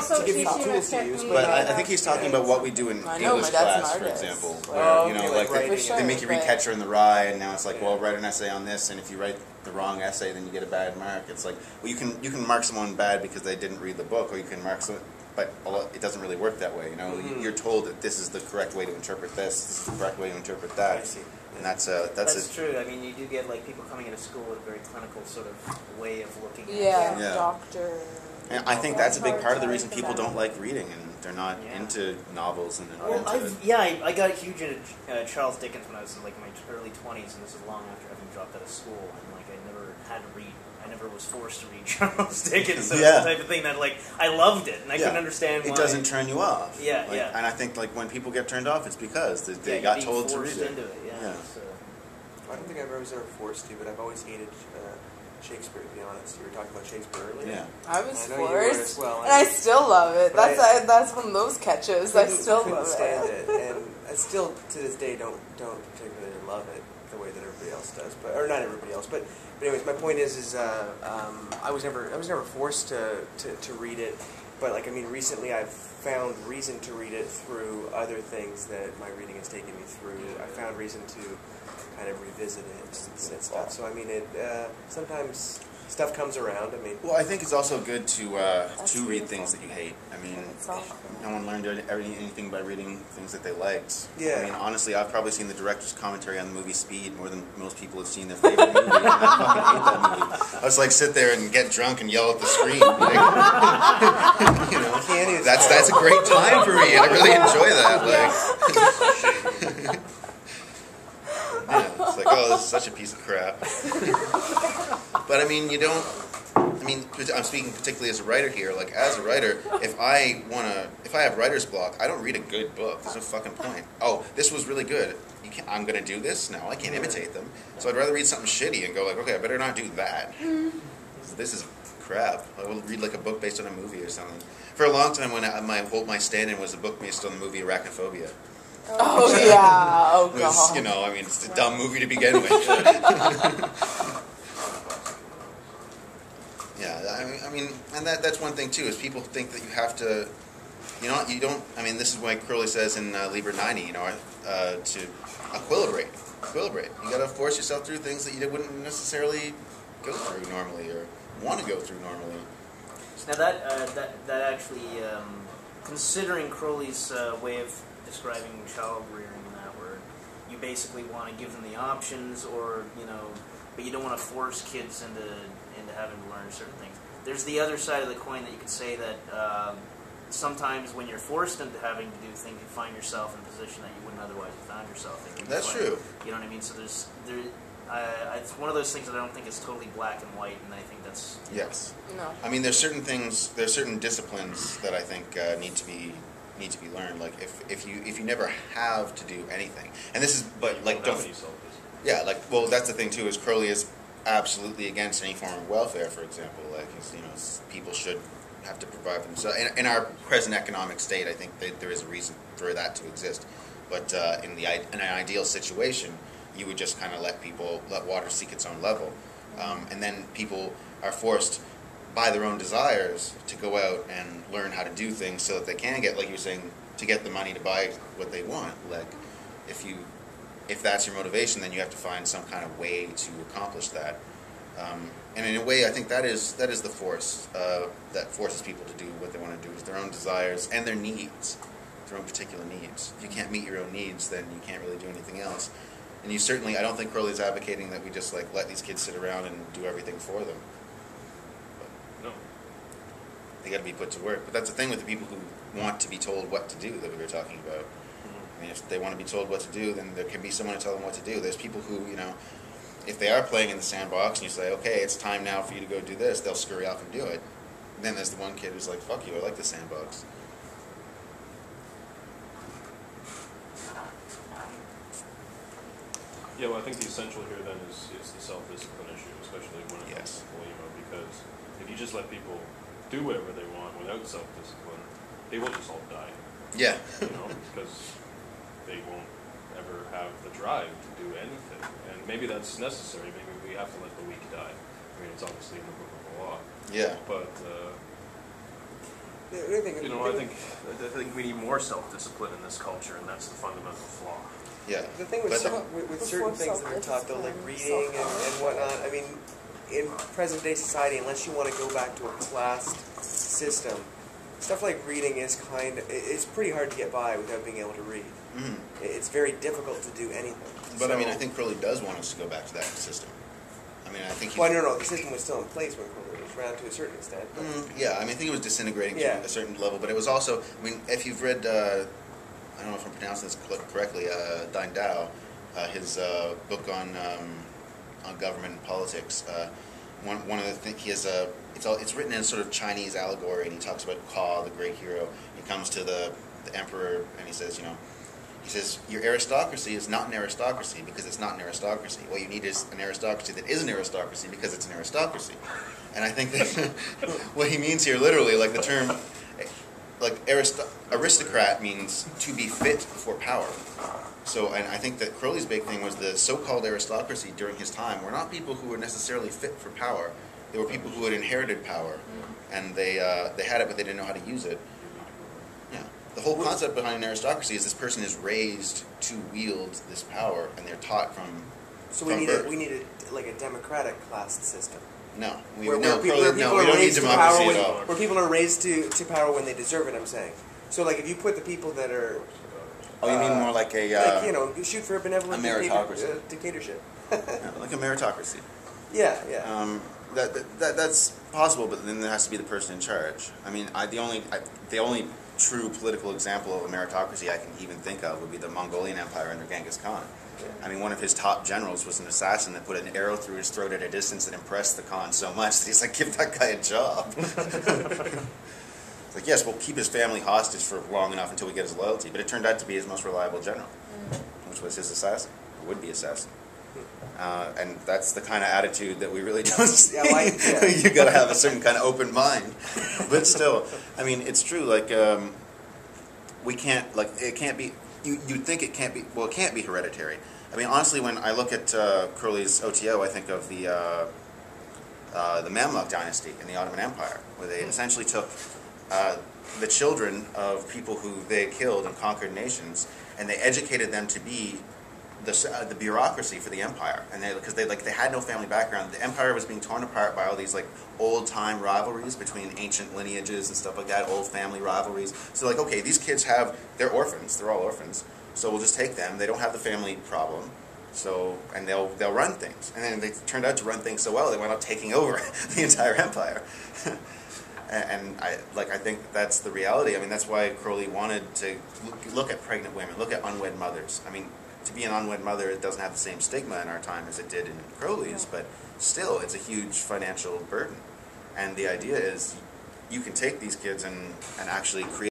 to give you the tools to use. But I think he's talking about what we do in English class, for example, where they make you read Catcher in the Rye, and now it's like, well, write an essay on this, and if you write the wrong essay, then you get a bad mark. It's like, well, you can mark someone bad because they didn't read the book, or you can mark someone, but it doesn't really work that way. You're told that this is the correct way to interpret this is the correct way to interpret that. I see. And that's true. I mean, you do get like people coming into school with a very clinical sort of way of looking at it. Yeah, doctor. And I think that's a big part of the reason people don't like reading, and they're not into novels and I got huge into Charles Dickens when I was in like my early 20s, and this is long after having dropped out of school, and like I never had to read. I never was forced to read Charles Dickens, so it's the type of thing that like I loved it, and I couldn't understand why. It doesn't turn you off. Yeah. And I think like when people get turned off, it's because they got told to read it. Into it. So. I don't think I was ever forced to, but I've always hated Shakespeare, to be honest. You were talking about Shakespeare earlier. Yeah. I was forced, well, and I still love it. That's one of those catches. I still love stand it. And I still, to this day, don't particularly love it the way that everybody else does, or not everybody else. But anyways, my point is I was never forced to read it. But like, I mean, recently I've found reason to read it through other things that my reading has taken me through. I found reason to kind of revisit it and stuff. So I mean, sometimes stuff comes around. I mean, well, I think it's also good to read things that you hate. I mean, no one learned anything by reading things that they liked. Yeah. I mean, honestly, I've probably seen the director's commentary on the movie Speed more than most people have seen their favorite movie. And I fucking hate that movie. I was like, sit there and get drunk and yell at the screen. Like, that's a great time for me. I really enjoy that. Like. Yeah, it's like, oh, this is such a piece of crap. But I mean, I'm speaking particularly as a writer here. Like, as a writer, if I have writer's block, I don't read a good book. There's no fucking point. Oh, this was really good. I'm going to do this? No, I can't imitate them. So I'd rather read something shitty and go like, okay, I better not do that. This is crap. I will read like a book based on a movie or something. For a long time, when my stand-in was a book based on the movie Arachnophobia. Oh yeah, oh god. It's a dumb movie to begin with. Yeah, I mean, and that's one thing too, is people think that you have to, you don't, I mean, this is why Crowley says in Liber 90, to equilibrate. You gotta force yourself through things that you wouldn't necessarily go through normally, or want to go through normally. Now that actually, considering Crowley's way of describing child rearing in that word, you basically want to give them the options, or but you don't want to force kids into having to learn certain things. There's the other side of the coin that you could say that sometimes when you're forced into having to do things, you find yourself in a position that you wouldn't otherwise have found yourself in. That's true. You know what I mean? So it's one of those things that I don't think is totally black and white, and I think that's yes. No. I mean, there's certain disciplines that I think need to be learned. Like if you never have to do anything, and this is, but like that's the thing too, is Crowley is absolutely against any form of welfare, for example. Like people should have to provide for themselves. In our present economic state, I think there is a reason for that to exist. But in an ideal situation, you would just kind of let water seek its own level, and then people are forced by their own desires to go out and learn how to do things so that they can get, like you were saying, to get the money to buy what they want. Like, if that's your motivation, then you have to find some kind of way to accomplish that. And in a way, I think that is the force that forces people to do what they want to do, is their own desires and their needs, their own particular needs. If you can't meet your own needs, then you can't really do anything else. And I don't think Crowley's advocating that we just like let these kids sit around and do everything for them. No. They got to be put to work. But that's the thing with the people who want to be told what to do that we were talking about. I mean, if they want to be told what to do, then there can be someone to tell them what to do. There's people who, if they are playing in the sandbox and you say, okay, it's time now for you to go do this, they'll scurry off and do it. And then there's the one kid who's like, fuck you, I like the sandbox. Yeah, well, I think the essential here then is the self-discipline issue, especially when it comes to Thelema, because if you just let people do whatever they want without self-discipline, they will just all die. Yeah. Because they won't ever have the drive to do anything. And maybe that's necessary. Maybe we have to let the weak die. I mean, it's obviously in the book of the law. Yeah. But I think we need more self-discipline in this culture, and that's the fundamental flaw. Yeah. The thing with certain things that are taught, though, like reading and whatnot, I mean, in present-day society, unless you want to go back to a classed system, stuff like reading is it's pretty hard to get by without being able to read. Mm-hmm. It's very difficult to do anything. But, I mean, I think Crowley does want us to go back to that system. I mean, I think Well, no, the system was still in place when Crowley was around to a certain extent. Yeah, I mean, I think it was disintegrating to a certain level, but it was also, I mean, if you've read, I don't know if I'm pronouncing this correctly, Dine Dao, his book on government and politics, one of the things, he has it's written in sort of Chinese allegory, and he talks about Ka, the great hero. He comes to the emperor, and he says, your aristocracy is not an aristocracy because it's not an aristocracy. What you need is an aristocracy that is an aristocracy because it's an aristocracy. And I think that what he means here, literally, like the term, like aristocrat means to be fit for power. So, and I think that Crowley's big thing was the so-called aristocracy during his time were not people who were necessarily fit for power. They were people who had inherited power, and they had it, but they didn't know how to use it. Yeah. The whole concept behind an aristocracy is this person is raised to wield this power, and they're taught from. So we need a democratic class system. No, we don't need democracy at all. Where people are raised to power when they deserve it. I'm saying. So, like, if you put the people that are. Oh, you mean more like a. Shoot for a benevolent dictatorship. Like a meritocracy. Yeah, yeah. That's possible, but then there has to be the person in charge. I mean, the only true political example of a meritocracy I can even think of would be the Mongolian Empire under Genghis Khan. I mean, one of his top generals was an assassin that put an arrow through his throat at a distance that impressed the Khan so much that he's like, give that guy a job. It's like, yes, we'll keep his family hostage for long enough until we get his loyalty, but it turned out to be his most reliable general, which was his assassin, or would-be assassin. And that's the kind of attitude that we really don't see. You got to have a certain kind of open mind. But still, I mean, it's true. Like, we can't. Like, it can't be. You'd think it can't be. Well, it can't be hereditary. I mean, honestly, when I look at Crowley's OTO, I think of the Mamluk dynasty in the Ottoman Empire, where they essentially took the children of people who they killed and conquered nations, and they educated them to be the bureaucracy for the empire, and because they had no family background. The empire was being torn apart by all these like old time rivalries between ancient lineages and stuff like that, old family rivalries. So like, okay, these kids they're orphans, they're all orphans, so we'll just take them. They don't have the family problem, and they'll run things. And then they turned out to run things so well they wound up taking over the entire empire. And I think that's the reality. I mean, that's why Crowley wanted to look at pregnant women, look at unwed mothers. I mean, to be an unwed mother, it doesn't have the same stigma in our time as it did in Crowley's, but still, it's a huge financial burden. And the idea is, you can take these kids and actually create